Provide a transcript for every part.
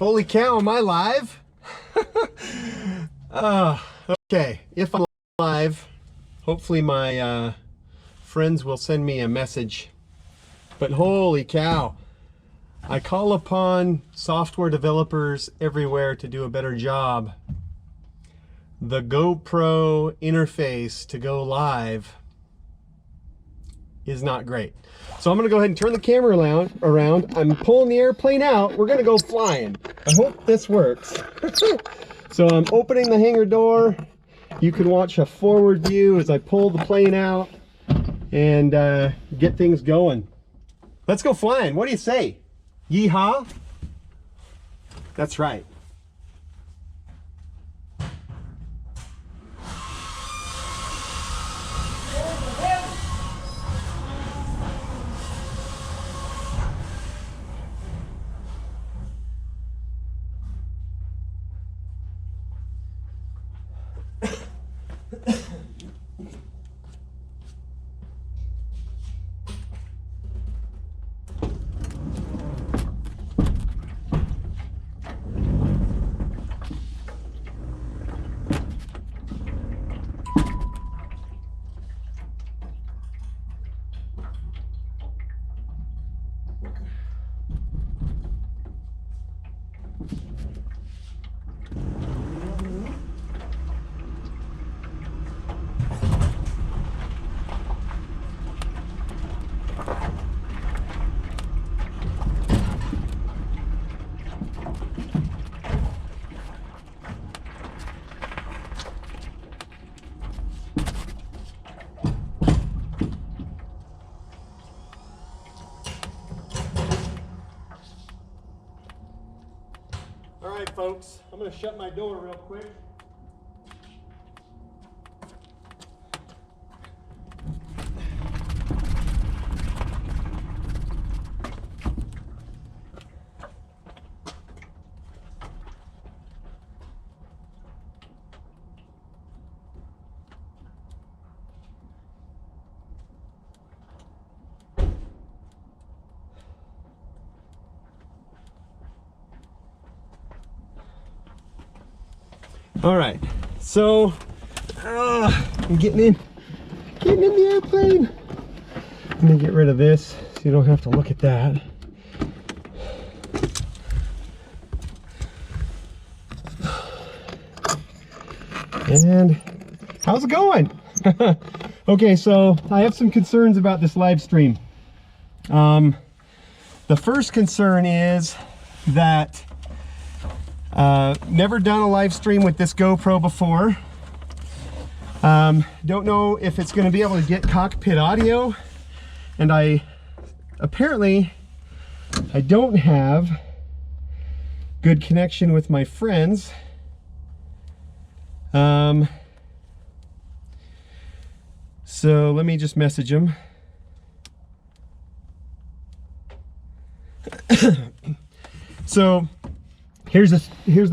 Holy cow, am I live? Okay, if I'm live, hopefully my friends will send me a message. But holy cow, I call upon software developers everywhere to do a better job. The GoPro interface to go live is not great. So I'm gonna go ahead and turn the camera around. I'm pulling the airplane out. We're gonna go flying. I hope this works. So I'm opening the hangar door. You can watch a forward view as I pull the plane out and get things going. Let's go flying. What do you say? Yeehaw? That's right. All right, folks, I'm going to shut my door real quick. All right, so I'm getting in the airplane. Let me get rid of this so you don't have to look at that. And how's it going? Okay, so I have some concerns about this live stream. The first concern is that never done a live stream with this GoPro before. Don't know if it's going to be able to get cockpit audio, and apparently I don't have good connection with my friends. So let me just message them. So here's the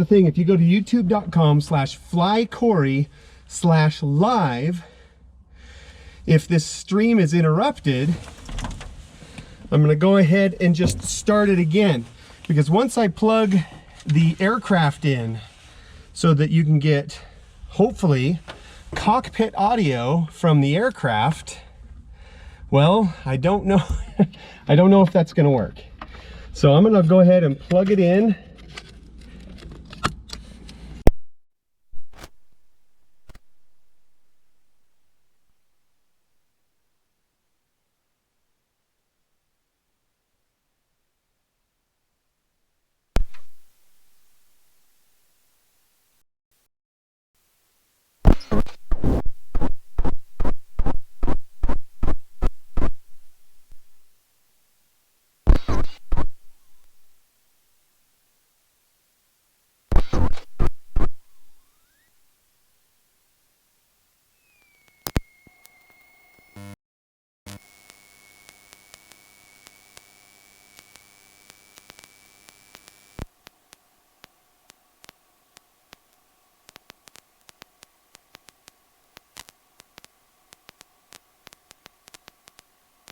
thing. If you go to youtube.com/flycory/live, if this stream is interrupted, I'm going to go ahead and just start it again, because once I plug the aircraft in so that you can get, hopefully, cockpit audio from the aircraft, well, I don't know. I don't know if that's going to work. So I'm going to go ahead and plug it in.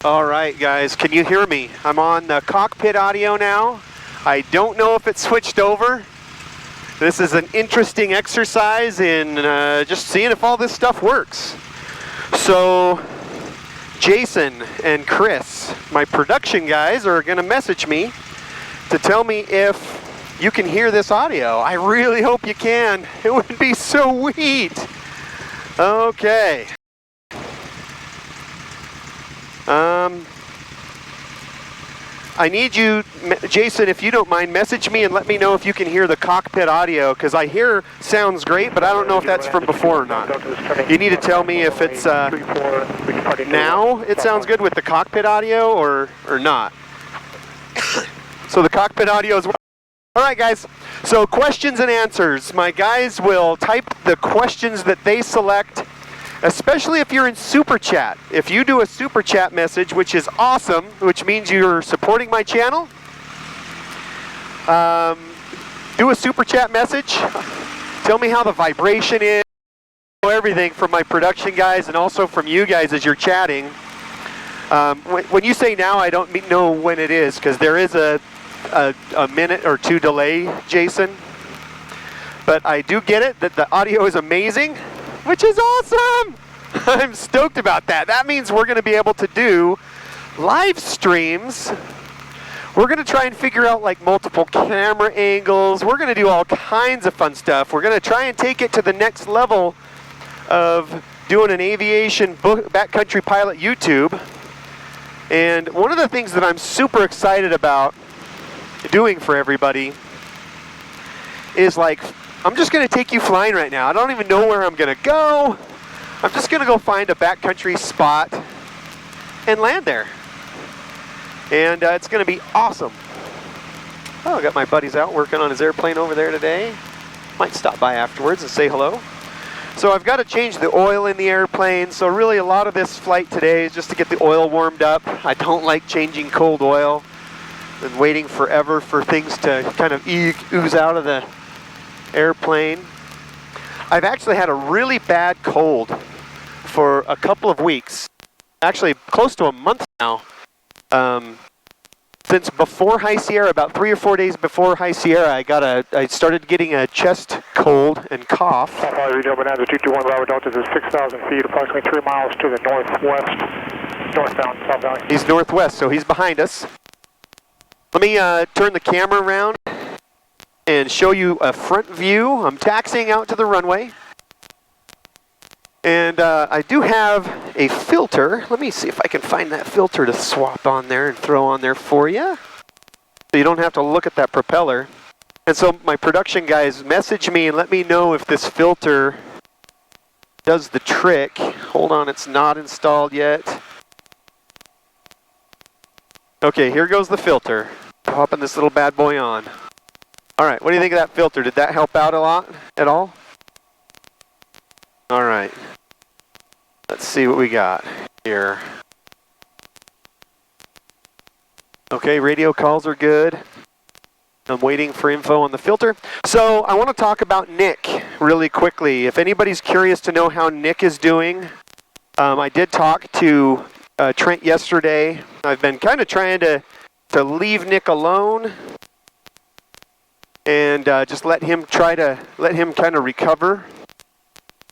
All right, guys, can you hear me? I'm on the cockpit audio now. I don't know if it switched over. This is an interesting exercise in just seeing if all this stuff works. So Jason and Chris, my production guys, are gonna message me to tell me if you can hear this audio. I really hope you can. It would be so sweet. Okay. I need you, Jason, if you don't mind, message me and let me know if you can hear the cockpit audio, because I hear sounds great, but I don't know if that's from before or not. You need to tell me if it's now it sounds good with the cockpit audio or not. So the cockpit audio is... All right, guys. So questions and answers. My guys will type the questions that they select, especially if you're in Super Chat. If you do a Super Chat message, which is awesome, which means you're supporting my channel, do a Super Chat message. Tell me how the vibration is, everything from my production guys and also from you guys as you're chatting. When you say now, I don't know when it is, because there is a minute or two delay, Jason. But I do get it that the audio is amazing, which is awesome. I'm stoked about that. That means we're going to be able to do live streams. We're going to try and figure out like multiple camera angles. We're going to do all kinds of fun stuff. We're going to try and take it to the next level of doing an aviation backcountry pilot YouTube. And one of the things that I'm super excited about doing for everybody is like, I'm just going to take you flying right now. I don't even know where I'm going to go. I'm just going to go find a backcountry spot and land there. And it's going to be awesome. Oh, I got my buddies out working on his airplane over there today. Might stop by afterwards and say hello. So I've got to change the oil in the airplane. So really a lot of this flight today is just to get the oil warmed up. I don't like changing cold oil and waiting forever for things to kind of ooze out of the airplane. I've actually had a really bad cold for a couple of weeks, actually close to a month now. Since before High Sierra, about 3 or 4 days before High Sierra, I started getting a chest cold and cough. Bonanza 221 Bravo Delta is 6,000 feet, approximately 3 miles to the northwest, northbound South Valley. He's northwest, so he's behind us. Let me turn the camera around and show you a front view. I'm taxiing out to the runway. And I do have a filter. Let me see if I can find that filter to swap on there and throw on there for you. So you don't have to look at that propeller. And so my production guys message me and let me know if this filter does the trick. Hold on, it's not installed yet. Okay, here goes the filter. Popping this little bad boy on. All right, what do you think of that filter? Did that help out a lot at all? All right. Let's see what we got here. Okay, radio calls are good. I'm waiting for info on the filter. So I want to talk about Nick really quickly. If anybody's curious to know how Nick is doing, I did talk to Trent yesterday. I've been kind of trying to leave Nick alone and just let him kind of recover.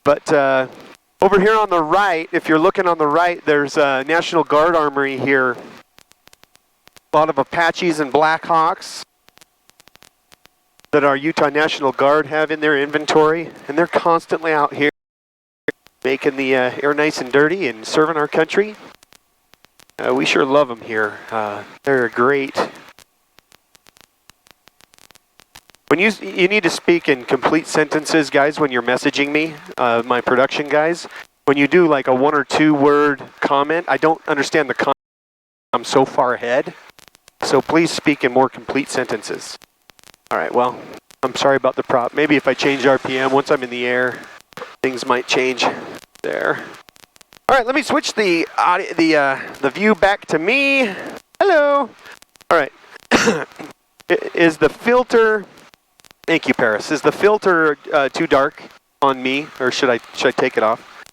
But over here on the right, if you're looking on the right, there's a National Guard Armory here. A lot of Apaches and Blackhawks that our Utah National Guard have in their inventory, and they're constantly out here making the air nice and dirty and serving our country. We sure love them here. They're great. When you need to speak in complete sentences, guys, when you're messaging me, my production guys. When you do like a 1 or 2 word comment, I don't understand the content. I'm so far ahead. So please speak in more complete sentences. All right, well, I'm sorry about the prop. Maybe if I change RPM, once I'm in the air, things might change there. All right, let me switch the view back to me. Hello. All right. Is the filter... Thank you, Paris. Is the filter too dark on me, or should I take it off?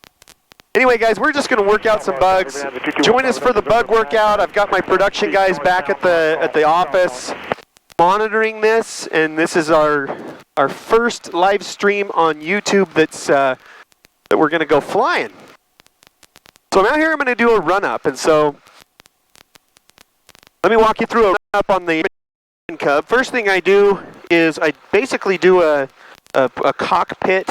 Anyway, guys, we're just going to work out some bugs. Join us for the bug workout. I've got my production guys back at the office. monitoring this, and this is our first live stream on YouTube that's that we're going to go flying. So I'm out here, I'm going to do a run-up, and so let me walk you through a run-up on the Cub. First thing I do is I basically do a cockpit,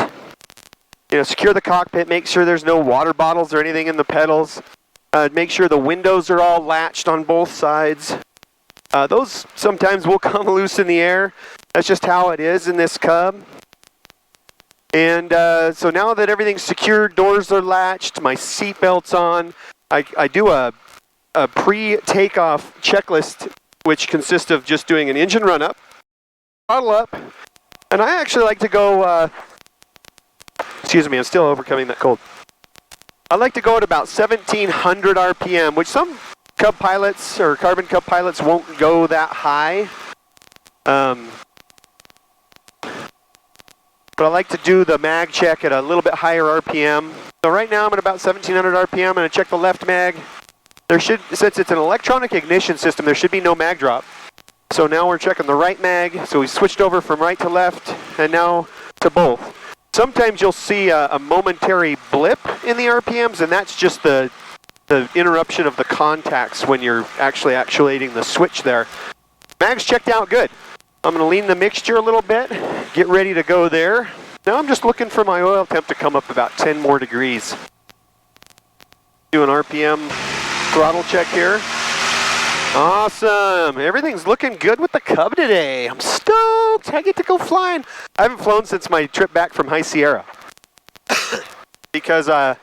secure the cockpit, make sure there's no water bottles or anything in the pedals, make sure the windows are all latched on both sides. Those sometimes will come loose in the air. That's just how it is in this Cub. And so now that everything's secured, doors are latched, my seat belt's on, I do a pre-takeoff checklist, which consists of just doing an engine run-up, throttle up, and I actually like to go, excuse me, I'm still overcoming that cold. I like to go at about 1,700 RPM, which some Cub pilots or Carbon Cub pilots won't go that high. But I like to do the mag check at a little bit higher RPM. So right now I'm at about 1,700 RPM. I'm going to check the left mag. There should, since it's an electronic ignition system, there should be no mag drop. So now we're checking the right mag. So we switched over from right to left and now to both. Sometimes you'll see a momentary blip in the RPMs, and that's just the interruption of the contacts when you're actually actuating the switch there. Mag's checked out good. I'm going to lean the mixture a little bit, get ready to go there. Now I'm just looking for my oil temp to come up about 10 more degrees. Do an RPM throttle check here. Awesome. Everything's looking good with the Cub today. I'm stoked. I get to go flying. I haven't flown since my trip back from High Sierra because I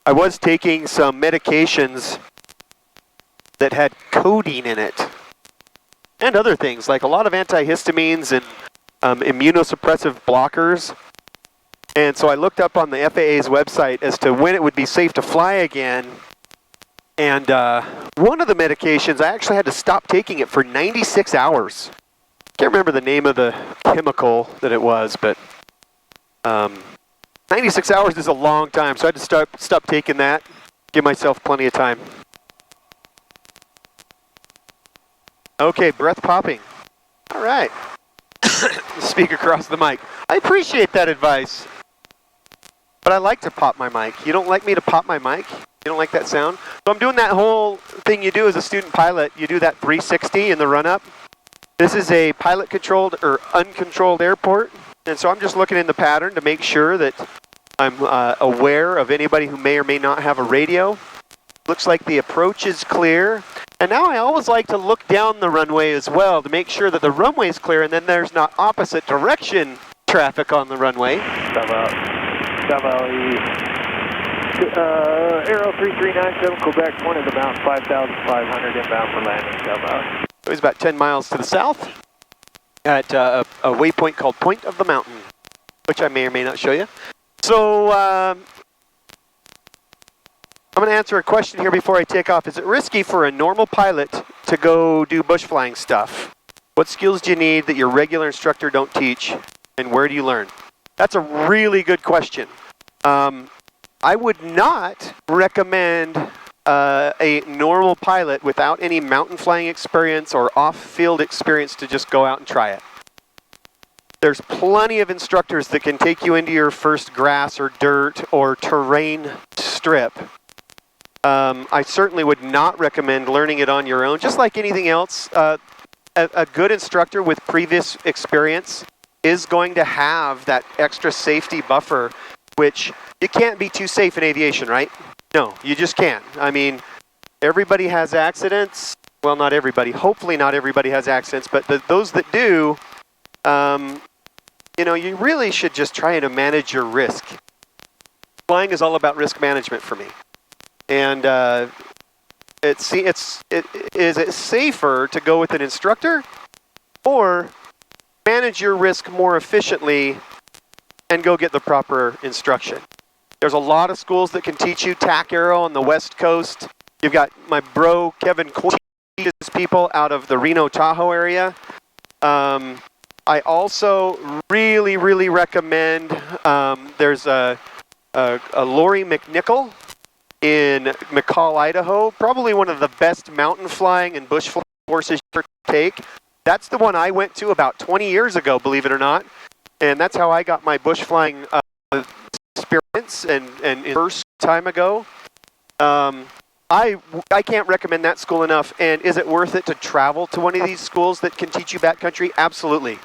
was taking some medications that had codeine in it. And other things, like a lot of antihistamines and immunosuppressive blockers. And so I looked up on the FAA's website as to when it would be safe to fly again. And one of the medications, I actually had to stop taking it for 96 hours. Can't remember the name of the chemical that it was, but 96 hours is a long time. So I had to stop taking that, give myself plenty of time. Okay, breath popping. All right. Speak across the mic. I appreciate that advice. But I like to pop my mic. You don't like me to pop my mic? You don't like that sound? So I'm doing that whole thing you do as a student pilot. You do that 360 in the run-up. This is a pilot-controlled or uncontrolled airport. And so I'm just looking in the pattern to make sure that I'm aware of anybody who may or may not have a radio. Looks like the approach is clear. And now I always like to look down the runway as well to make sure that the runway is clear and then there's not opposite direction traffic on the runway. Aero 3397, Quebec, point of the mountain, 5,500 inbound for landing, Cowboy. So he's about 10 miles to the south at a waypoint called Point of the Mountain, which I may or may not show you. So I'm going to answer a question here before I take off. Is it risky for a normal pilot to go do bush flying stuff? What skills do you need that your regular instructor don't teach, and where do you learn? That's a really good question. I would not recommend a normal pilot without any mountain flying experience or off-field experience to just go out and try it. There's plenty of instructors that can take you into your first grass or dirt or terrain strip. I certainly would not recommend learning it on your own. Just like anything else, a good instructor with previous experience is going to have that extra safety buffer, which you can't be too safe in aviation, right? No, you just can't. I mean, everybody has accidents. Well, not everybody. Hopefully not everybody has accidents, but those that do, you know, you really should just try to manage your risk. Flying is all about risk management for me. And is it safer to go with an instructor or manage your risk more efficiently and go get the proper instruction? There's a lot of schools that can teach you TAC Aero on the West Coast. You've got my bro Kevin Cory teaches people out of the Reno Tahoe area. I also really recommend, there's a Lori McNichol in McCall, Idaho. Probably one of the best mountain flying and bush flying courses you can take. That's the one I went to about 20 years ago, believe it or not. And that's how I got my bush flying experience and first time ago. I can't recommend that school enough. And is it worth it to travel to one of these schools that can teach you backcountry? Absolutely.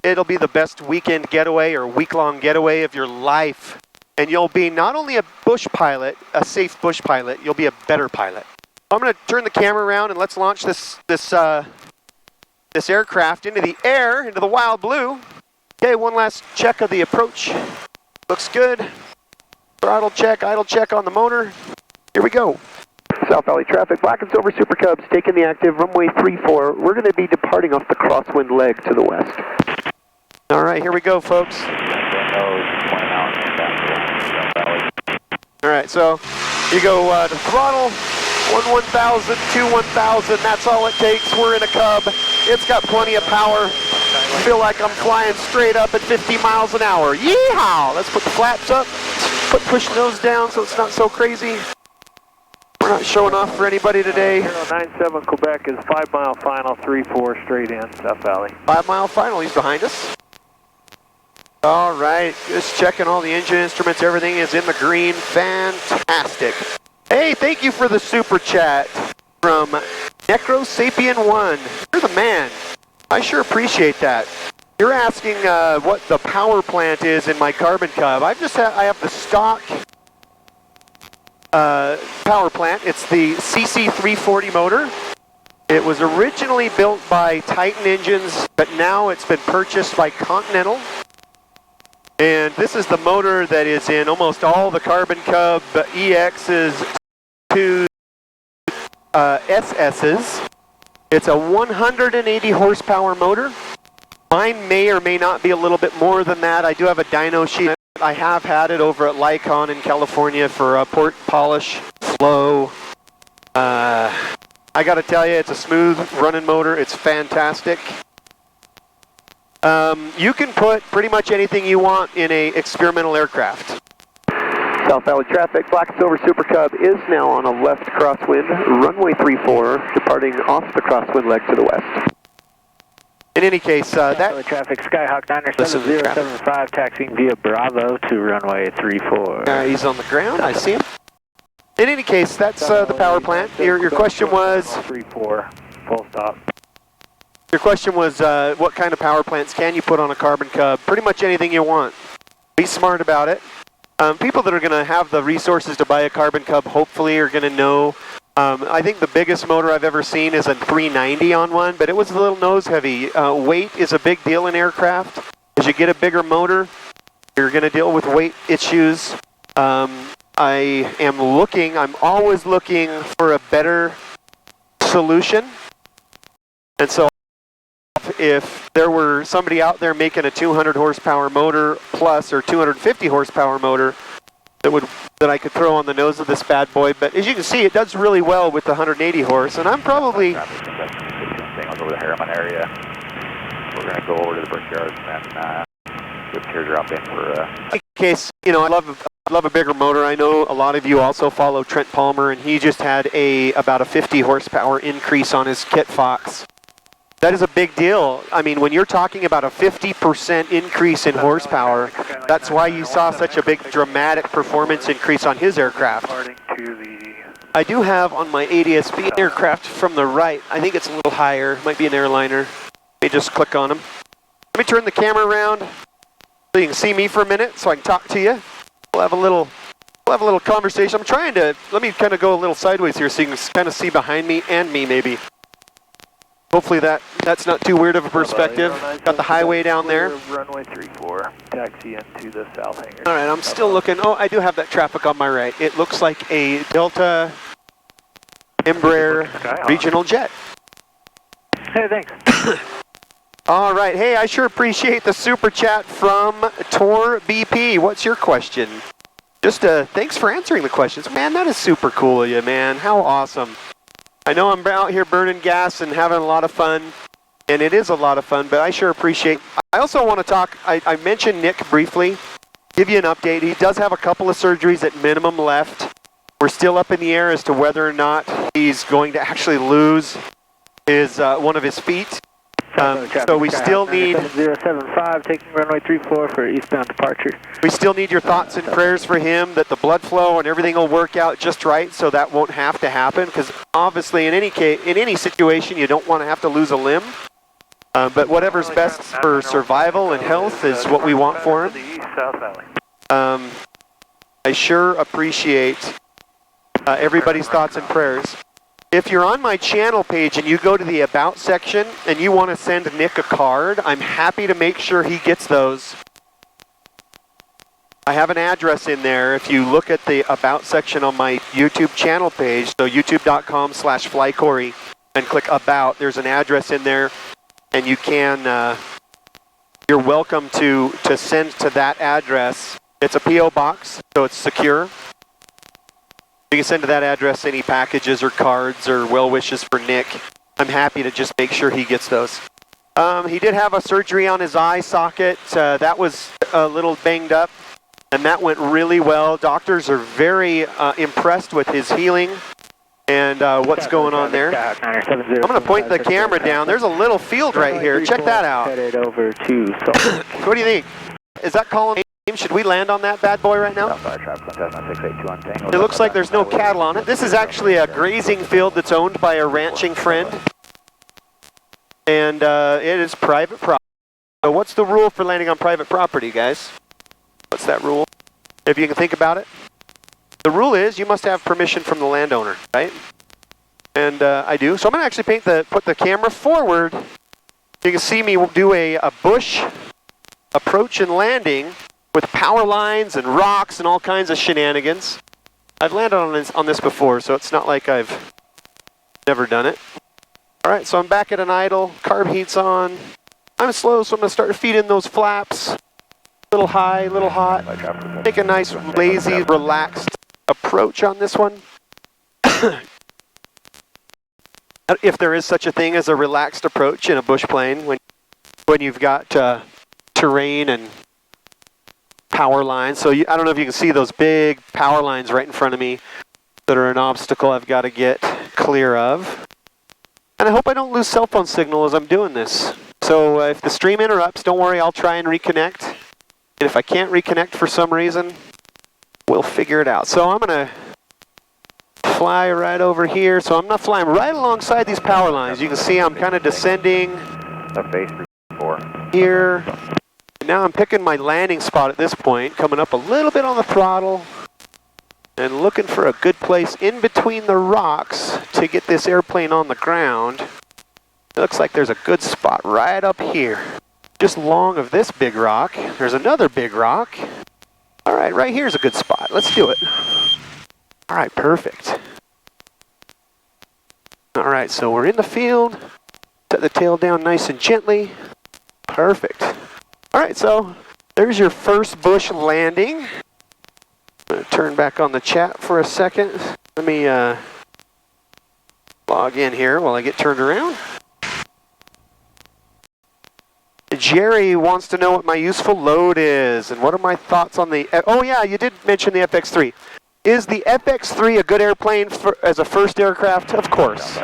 It'll be the best weekend getaway or week-long getaway of your life. And you'll be not only a bush pilot, a safe bush pilot, you'll be a better pilot. I'm going to turn the camera around and let's launch this aircraft into the air, into the wild blue. Okay, one last check of the approach. Looks good. Throttle check, idle check on the motor. Here we go. South Valley traffic, black and silver Super Cubs taking the active, runway 34. We're going to be departing off the crosswind leg to the west. All right, here we go, folks. All right, so you go to throttle, 1,000, 1,000, that's all it takes. We're in a Cub. It's got plenty of power. I feel like I'm flying straight up at 50 miles an hour. Yeehaw! Let's put the flaps up, push nose down so it's not so crazy. We're not showing off for anybody today. 097 Quebec is 5 mile final, 3-4 straight in, South Valley. 5 mile final, he's behind us. All right, just checking all the engine instruments, everything is in the green, fantastic. Hey, thank you for the super chat from NecroSapien1. You're the man. I sure appreciate that. You're asking what the power plant is in my Carbon Cub. I have the stock power plant. It's the CC340 motor. It was originally built by Titan Engines, but now it's been purchased by Continental. And this is the motor that is in almost all the Carbon Cub EXs to SSs. It's a 180 horsepower motor. Mine may or may not be a little bit more than that. I do have a dyno sheet. I have had it over at Lycon in California for port polish, flow. I gotta tell you, it's a smooth running motor. It's fantastic. You can put pretty much anything you want in a experimental aircraft. South Valley traffic, black and silver Super Cub is now on a left crosswind, runway 34, departing off the crosswind leg to the west. In any case, South Valley traffic, Skyhawk 97075 taxiing via Bravo to runway 34. He's on the ground, I see him. In any case, that's the power plant. Your question was... 34, full stop. Your question was, what kind of power plants can you put on a Carbon Cub? Pretty much anything you want. Be smart about it. People that are going to have the resources to buy a Carbon Cub hopefully are going to know. I think the biggest motor I've ever seen is a 390 on one, but it was a little nose heavy. Weight is a big deal in aircraft. As you get a bigger motor, you're going to deal with weight issues. I'm always looking for a better solution. And so if there were somebody out there making a 200 horsepower motor plus or 250 horsepower motor that I could throw on the nose of this bad boy, but as you can see, it does really well with the 180 horse, and I'm probably... I'll go over the Harriman area. We're going to go over to the Brickyards and then do a teardrop in for... In case, you know, I love a bigger motor. I know a lot of you also follow Trent Palmer, and he just had about a 50 horsepower increase on his Kit Fox. That is a big deal. I mean, when you're talking about a 50% increase in horsepower, that's why you saw such a big dramatic performance increase on his aircraft. I do have on my ADSB aircraft from the right, I think it's a little higher, might be an airliner. Let me just click on him. Let me turn the camera around so you can see me for a minute so I can talk to you. We'll have a little conversation. I'm trying to, let me kind of go a little sideways here so you can kind of see behind me and me maybe. Hopefully that's not too weird of a perspective. Got the highway down there. Runway 34, taxi into the south hangar. All right, I'm still looking. Oh, I do have that traffic on my right. It looks like a Delta Embraer regional jet. Hey, thanks. All right. Hey, I sure appreciate the super chat from Tor BP. What's your question? Just thanks for answering the questions. Man, that is super cool of you, man. How awesome. I know I'm out here burning gas and having a lot of fun, and it is a lot of fun, but I sure appreciate... I also want to talk, I mentioned Nick briefly, give you an update. He does have a couple of surgeries at minimum left. We're still up in the air as to whether or not he's going to actually lose his one of his feet. So we still need 075 taking runway 34 for eastbound departure. We still need your thoughts and prayers for him that the blood flow and everything will work out just right, so that won't have to happen. Because obviously, in any case, in any situation, you don't want to have to lose a limb. But whatever's best for survival and health is what we want for him. I sure appreciate everybody's thoughts and prayers. If you're on my channel page and you go to the About section and you want to send Nick a card, I'm happy to make sure he gets those. I have an address in there. If you look at the About section on my YouTube channel page, so youtube.com/flycory, and click About, there's an address in there, and you can, you're welcome to send to that address. It's a P.O. box, so it's secure. You can send to that address any packages or cards or well wishes for Nick. I'm happy to just make sure he gets those. He did have a surgery on his eye socket. That was a little banged up, and that went really well. Doctors are very impressed with his healing and what's going on there. I'm going to point the camera down. There's a little field right here. Check that out. Headed over to What do you think? Is that calling? Should we land on that bad boy right now? It looks like there's no cattle on it. This is actually a grazing field that's owned by a ranching friend. And it is private property. So what's the rule for landing on private property, guys? What's that rule? If you can think about it. The rule is you must have permission from the landowner, right? And I do. So I'm going to actually put the camera forward. You can see me do a bush approach and landing with power lines and rocks and all kinds of shenanigans. I've landed on this before, so it's not like I've never done it. All right, so I'm back at an idle, carb heat's on. I'm slow, so I'm gonna start feeding those flaps. Little high, little hot. Take a nice, lazy, relaxed approach on this one. If there is such a thing as a relaxed approach in a bush plane, when you've got terrain and power lines. So I don't know if you can see those big power lines right in front of me that are an obstacle I've got to get clear of. And I hope I don't lose cell phone signal as I'm doing this. So if the stream interrupts, don't worry, I'll try and reconnect. And if I can't reconnect for some reason, we'll figure it out. So I'm going to fly right over here. So I'm not flying right alongside these power lines. You can see I'm kind of descending here. Now I'm picking my landing spot at this point, coming up a little bit on the throttle and looking for a good place in between the rocks to get this airplane on the ground. It looks like there's a good spot right up here, just long of this big rock. There's another big rock. All right, right here's a good spot. Let's do it. All right, perfect. All right, so we're in the field. Set the tail down nice and gently. Perfect. All right, so there's your first bush landing. I'm going to turn back on the chat for a second. Let me log in here while I get turned around. Jerry wants to know what my useful load is and what are my thoughts on the... Oh yeah, you did mention the FX3. Is the FX3 a good airplane as a first aircraft? Of course.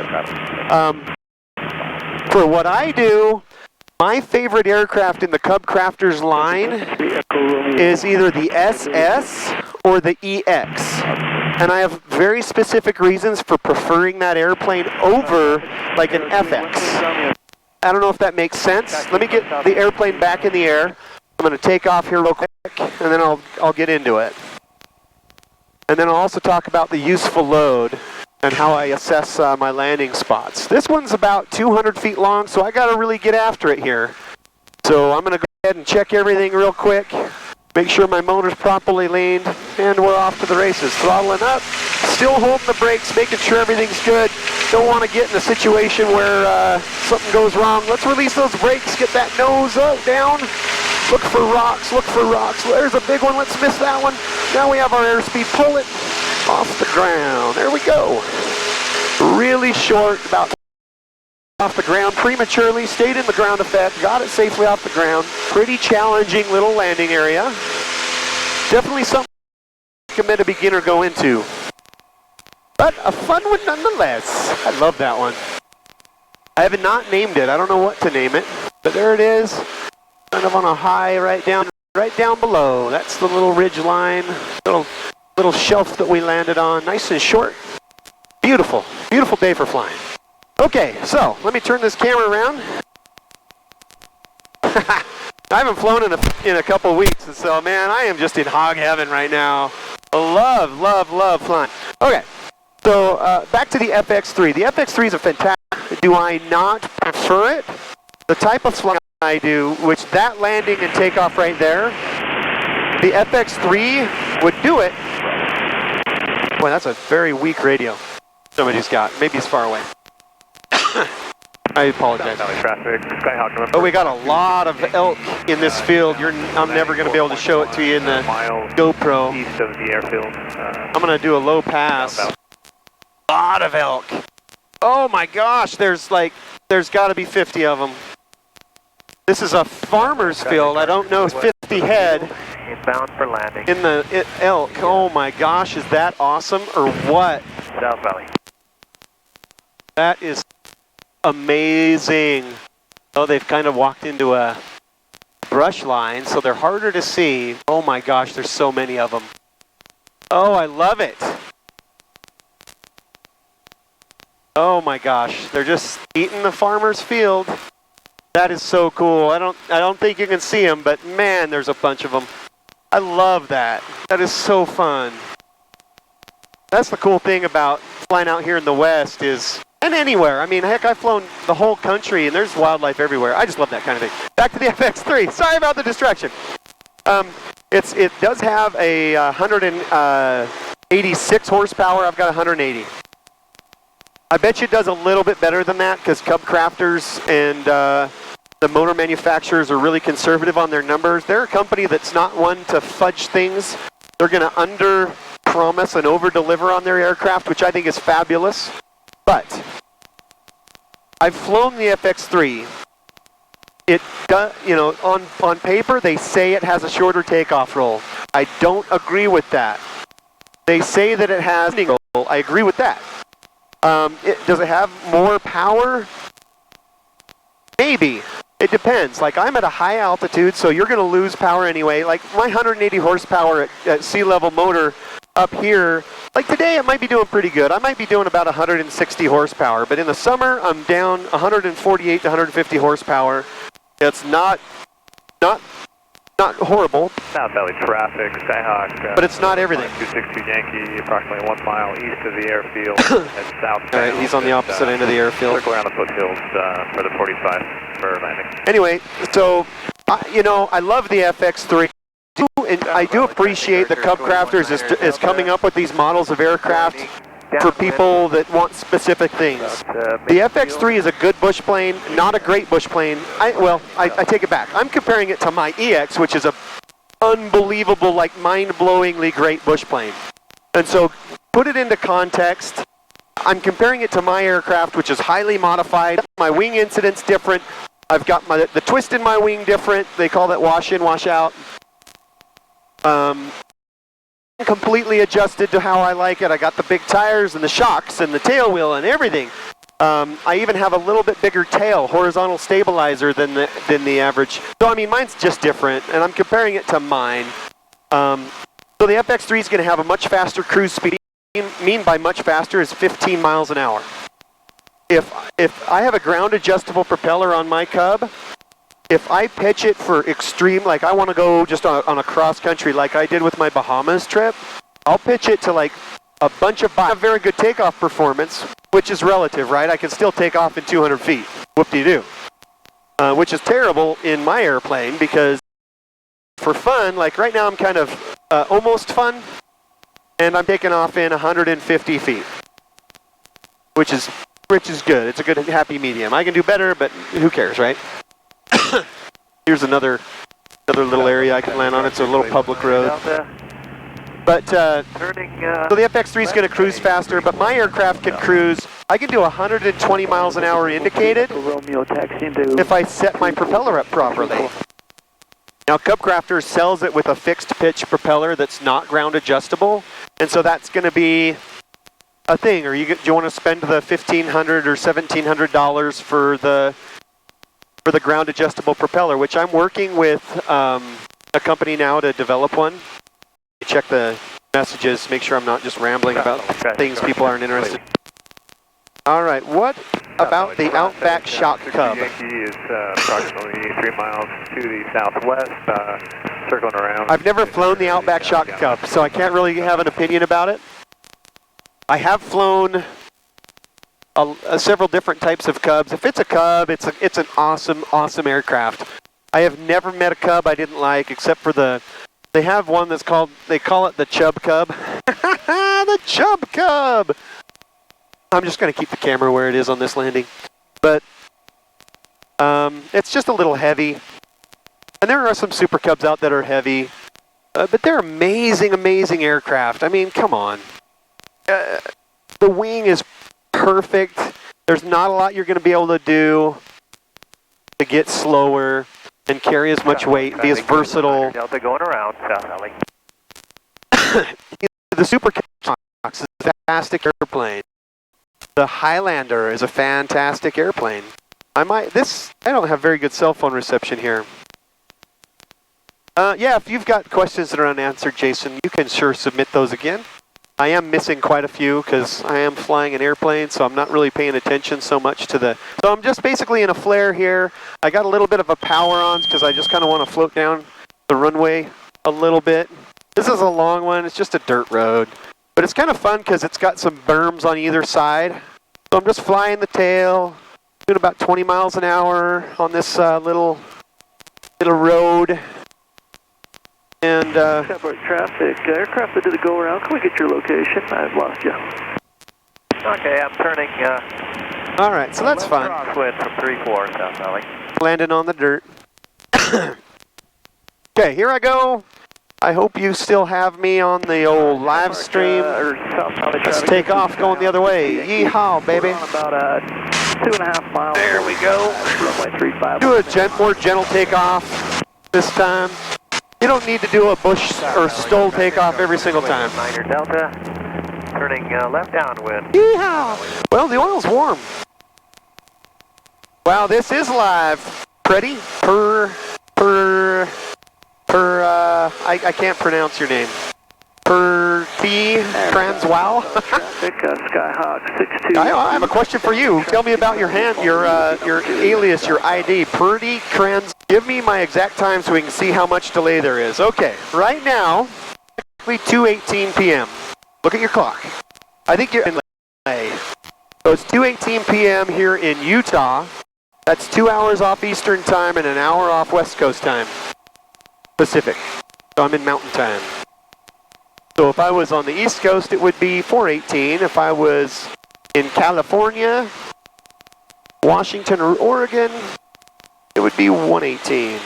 For what I do... My favorite aircraft in the Cubcrafters line is either the SS or the EX. And I have very specific reasons for preferring that airplane over like an FX. I don't know if that makes sense. Let me get the airplane back in the air. I'm going to take off here real quick, and then I'll get into it. And then I'll also talk about the useful load and how I assess my landing spots. This one's about 200 feet long, so I got to really get after it here. So I'm going to go ahead and check everything real quick, make sure my motor's properly leaned, and we're off to the races. Throttling up, still holding the brakes, making sure everything's good. Don't want to get in a situation where something goes wrong. Let's release those brakes, get that nose up, down. Look for rocks, look for rocks. There's a big one, let's miss that one. Now we have our airspeed, pull it off the ground. There we go. Really short, about off the ground prematurely, stayed in the ground effect, got it safely off the ground. Pretty challenging little landing area. Definitely something I recommend a beginner go into. But a fun one nonetheless. I love that one. I have not named it. I don't know what to name it, but there it is. Kind of on a high right down below. That's the little ridge line, little shelf that we landed on. Nice and short. Beautiful, beautiful day for flying. Okay, so let me turn this camera around. I haven't flown in a couple of weeks, and so man, I am just in hog heaven right now. Love, love, love flying. Okay, so back to the FX3. The FX3 is a fantastic. Do I not prefer it? The type of flying I do, which that landing and takeoff right there, the FX3 would do it. Boy, that's a very weak radio somebody's got. Maybe he's far away. I apologize. But we got a lot of elk in this field. I'm never going to be able to show it to you in the GoPro. East of the airfield. I'm going to do a low pass. A lot of elk. Oh my gosh, there's got to be 50 of them. This is a farmer's field. I don't know, 50 head. Inbound for landing. In the elk. Oh my gosh, is that awesome or what? South Valley. That is amazing. Oh, they've kind of walked into a brush line, so they're harder to see. Oh my gosh, there's so many of them. Oh, I love it. Oh my gosh, they're just eating the farmer's field. That is so cool. I don't think you can see them, but man, there's a bunch of them. I love that. That is so fun. That's the cool thing about flying out here in the West is, and anywhere. I mean, heck, I've flown the whole country and there's wildlife everywhere. I just love that kind of thing. Back to the FX3. Sorry about the distraction. It does have a 186 horsepower. I've got 180. I bet you it does a little bit better than that because Cubcrafters and the motor manufacturers are really conservative on their numbers. They're a company that's not one to fudge things. They're going to under-promise and over-deliver on their aircraft, which I think is fabulous. But I've flown the FX3. It does, you know, on paper they say it has a shorter takeoff roll. I don't agree with that. They say that it has a roll. I agree with that. Does it have more power? Maybe. It depends. Like, I'm at a high altitude, so you're going to lose power anyway. Like, my 180 horsepower at sea level motor up here, like today it might be doing pretty good. I might be doing about 160 horsepower, but in the summer I'm down 148 to 150 horsepower. It's not horrible. South Valley traffic, Skyhawk. But it's not everything. 262 Yankee, approximately 1 mile east of the airfield at southbound. All right, he's on the opposite end of the airfield. Circle around the foothills for the 45 for landing. Anyway, so, you know, I love the FX3. And I do appreciate that Cubcrafters is coming up with these models of aircraft for people that want specific things. The FX3 is a good bush plane, not a great bush plane. I take it back. I'm comparing it to my EX, which is a unbelievable, like mind-blowingly great bush plane. And so put it into context. I'm comparing it to my aircraft, which is highly modified. My wing incident's different. I've got the twist in my wing different. They call that wash in, wash out. Completely adjusted to how I like it. I got the big tires and the shocks and the tail wheel and everything. I even have a little bit bigger tail, horizontal stabilizer than the average. So I mean, mine's just different, and I'm comparing it to mine. So the FX3 is going to have a much faster cruise speed. Mean by much faster is 15 miles an hour. If I have a ground adjustable propeller on my Cub, if I pitch it for extreme, like I want to go just on a cross country like I did with my Bahamas trip, I'll pitch it to like a bunch of very good takeoff performance, which is relative, right? I can still take off in 200 feet. Whoop-de-doo. Which is terrible in my airplane because for fun, like right now I'm kind of almost fun, and I'm taking off in 150 feet, which is good. It's a good happy medium. I can do better, but who cares, right? Here's another little area I can land on. It's a little public road. But so the FX3 is going to cruise faster, but my aircraft can cruise. I can do 120 miles an hour indicated if I set my propeller up properly. Now Cubcrafters sells it with a fixed pitch propeller that's not ground adjustable, and so that's going to be a thing. Do you want to spend the $1,500 or $1,700 for the ground adjustable propeller, which I'm working with a company now to develop one. Check the messages, make sure I'm not just rambling about things people aren't interested in. All right, what about the Outback Shock Cub? Yankee is approximately 3 miles to the southwest, circling around. I've never flown the Outback Shock Cub, so I can't really have an opinion about it. I have flown several different types of Cubs. If it's a Cub, it's an awesome aircraft. I have never met a Cub I didn't like, except for they have one that's they call it the Chub Cub. The Chub Cub! I'm just going to keep the camera where it is on this landing. But it's just a little heavy. And there are some Super Cubs out that are heavy. But they're amazing aircraft. I mean, come on. The wing is perfect. There's not a lot you're going to be able to do to get slower and carry as much weight, be as versatile. Delta going around, South Valley. The Super Cub is a fantastic airplane. The Highlander is a fantastic airplane. I don't have very good cell phone reception here. Yeah, if you've got questions that are unanswered, Jason, you can sure submit those again. I am missing quite a few because I am flying an airplane, so I'm not really paying attention so much to the... So I'm just basically in a flare here. I got a little bit of a power on because I just kind of want to float down the runway a little bit. This is a long one. It's just a dirt road. But it's kind of fun because it's got some berms on either side. So I'm just flying the tail, doing about 20 miles an hour on this little road. And Cowboy traffic, aircraft that did a go around. Can we get your location? I've lost you. Okay, I'm turning. All right, so that's fun. Crosswind from 3-4 South Valley. Landing on the dirt. Okay, here I go. I hope you still have me on the old live stream. Let's take off going the other way. Yeehaw, baby. About 2.5 miles. There we go. Runway 35. Do a more gentle takeoff this time. You don't need to do a bush or stole takeoff every single time. Minor Delta, turning left downwind. Yeehaw! Well, the oil's warm. Wow, this is live. Pretty I can't pronounce your name. Transwow. Traffic, Skyhawk 62. I have a question for you. Tell me about your alias, your ID. Purdy Trans. Give me my exact time so we can see how much delay there is. Okay, right now, exactly 2:18 p.m. Look at your clock. I think you're in LA. So it's 2:18 p.m. here in Utah. That's 2 hours off Eastern time and an hour off West Coast time. Pacific. So I'm in Mountain time. So if I was on the East Coast, it would be 4:18. If I was in California, Washington, or Oregon, it would be 1:18.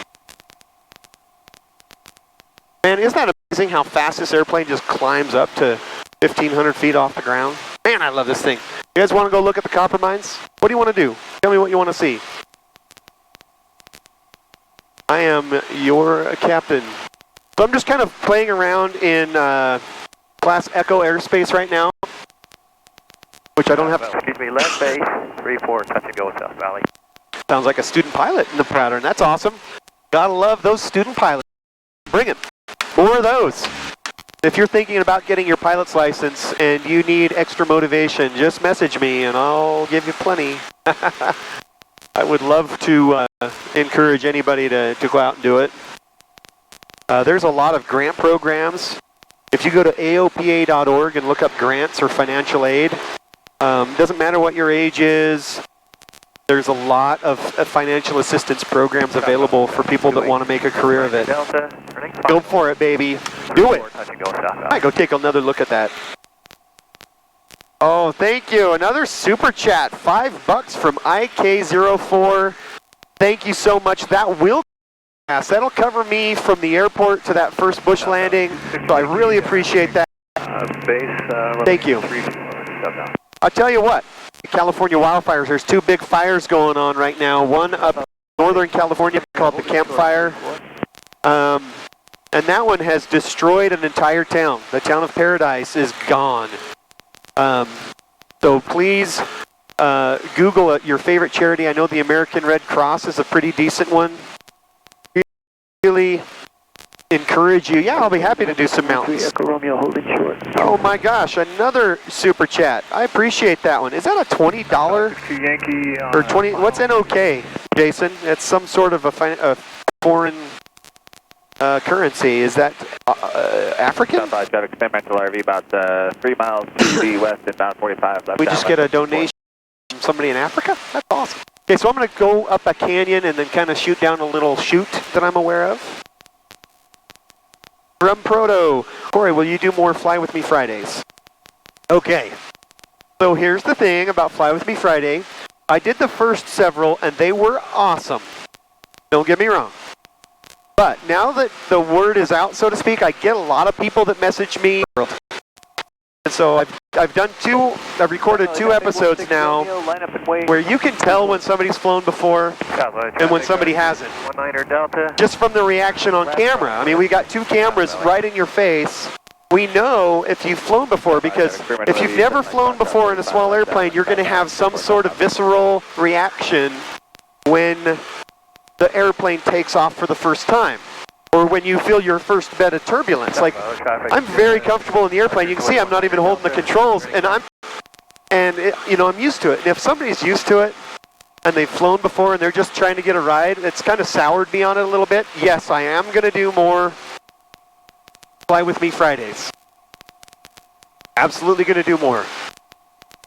Man, isn't that amazing how fast this airplane just climbs up to 1,500 feet off the ground? Man, I love this thing. You guys want to go look at the copper mines? What do you want to do? Tell me what you want to see. I am your captain. So I'm just kind of playing around in Class Echo airspace right now, which I don't have. Excuse me, left base, 3-4, touch and go South Valley. Sounds like a student pilot in the pattern. That's awesome. Gotta love those student pilots. Bring it. More of those. If you're thinking about getting your pilot's license and you need extra motivation, just message me and I'll give you plenty. I would love to encourage anybody to go out and do it. There's a lot of grant programs. If you go to aopa.org and look up grants or financial aid, doesn't matter what your age is, there's a lot of financial assistance programs available for people that want to make a career of it. Go for it, baby. Do it. All right, go take another look at that. Oh, thank you. Another super chat. $5 from IK04. Thank you so much. That'll cover me from the airport to that first bush landing. So I really appreciate that. Thank you. I'll tell you what. California wildfires. There's two big fires going on right now. One up in Northern California called the Camp Fire. And that one has destroyed an entire town. The town of Paradise is gone. So please Google your favorite charity. I know the American Red Cross is a pretty decent one. Really encourage you. Yeah, I'll be happy to do some mountains. Echo Romeo holding short. Oh my gosh, another super chat. I appreciate that one. Is that a $20 Yankee or 20? What's NOK, Jason? It's some sort of a foreign currency. Is that African? Southside got experimental RV about 3 miles to the west and about 45 left. We just get a donation from somebody in Africa? That's awesome. Okay, so I'm going to go up a canyon and then kind of shoot down a little chute that I'm aware of. From Proto, Cory, will you do more Fly With Me Fridays? Okay, so here's the thing about Fly With Me Friday. I did the first several and they were awesome. Don't get me wrong. But now that the word is out, so to speak, I get a lot of people that message me. And so I've recorded 2 episodes now where you can tell when somebody's flown before and when somebody hasn't. Just from the reaction on camera. I mean, we got 2 cameras right in your face. We know if you've flown before, because if you've never flown before in a small airplane, you're going to have some sort of visceral reaction when the airplane takes off for the first time, or when you feel your first bit of turbulence. Like, I'm very comfortable in the airplane. You can see I'm not even holding the controls, and I'm used to it. And if somebody's used to it and they've flown before and they're just trying to get a ride, it's kind of soured me on it a little bit. Yes, I am going to do more Fly With Me Fridays. Absolutely going to do more.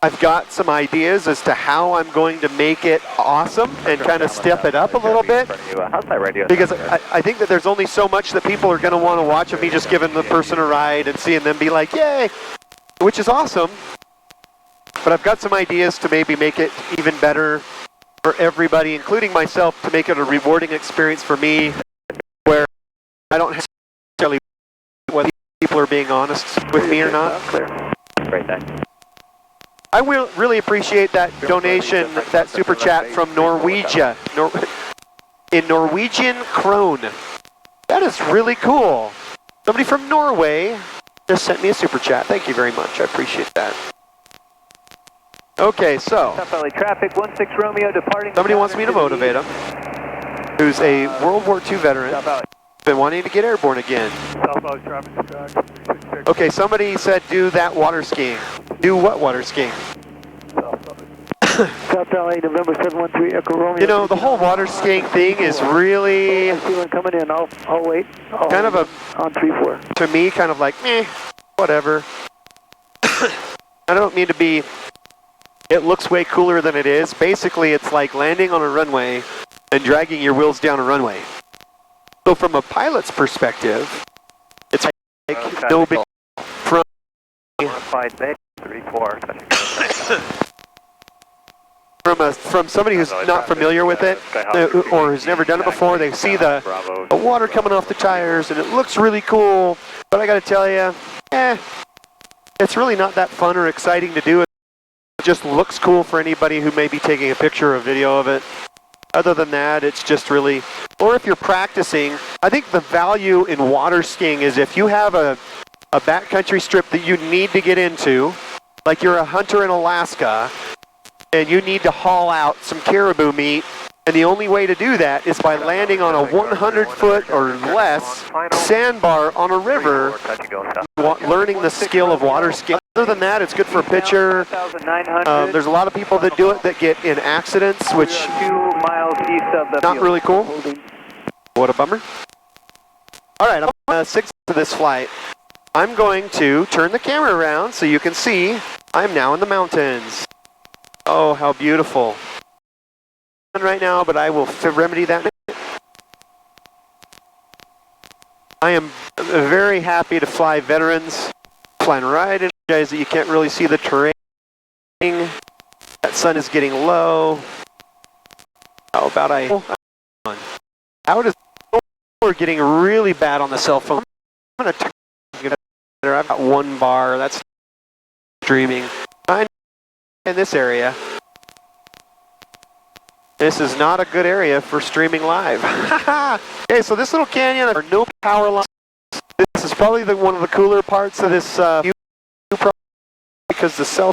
I've got some ideas as to how I'm going to make it awesome and kind of step it up a little bit. Because I think that there's only so much that people are going to want to watch of me just giving the person a ride and seeing them be like, yay, which is awesome. But I've got some ideas to maybe make it even better for everybody, including myself, to make it a rewarding experience for me, where I don't have to tell you whether people are being honest with me or not. Great, thanks. I will really appreciate that donation, that super chat from Norwegia, in Norwegian krone. That is really cool. Somebody from Norway just sent me a super chat. Thank you very much. I appreciate that. Okay, so Traffic 16 Romeo departing. somebody wants me to motivate him, who's a World War II veteran, been wanting to get airborne again. Okay, somebody said do that water skiing. Do what water skiing? South LA, November 713 Echo Romeo. You know, the whole water skiing thing is really coming in. I'll wait. kind of a, on 3-4. to me, kind of like, whatever. I don't mean to be, it looks way cooler than it is. Basically, it's like landing on a runway and dragging your wheels down a runway. So from a pilot's perspective, it's like no big from from somebody who's not familiar with it or who's never done it before. They see the water coming off the tires and it looks really cool, but I got to tell you, it's really not that fun or exciting to do. It just looks cool for anybody who may be taking a picture or video of it. Other than that, it's just really, or if you're practicing, I think the value in water skiing is if you have a backcountry strip that you need to get into, like you're a hunter in Alaska, and you need to haul out some caribou meat, and the only way to do that is by landing on a 100-foot or less sandbar on a river, learning the skill of water skiing. Other than that, it's good for a picture. There's a lot of people that do it that get in accidents, which 2 miles east of the not really cool. What a bummer. All right, I'm 6 to this flight. I'm going to turn the camera around so you can see I'm now in the mountains. Oh, how beautiful. Right now, but I will remedy that. I am very happy to fly veterans, flying right in guys that you can't really see the terrain. That sun is getting low. How about how does we're getting really bad on the cell phone? I'm gonna I've got 1 bar. That's streaming. I'm in this area. This is not a good area for streaming live. Okay, so this little canyon, there are no power lines. This is probably one of the cooler parts of this because the cell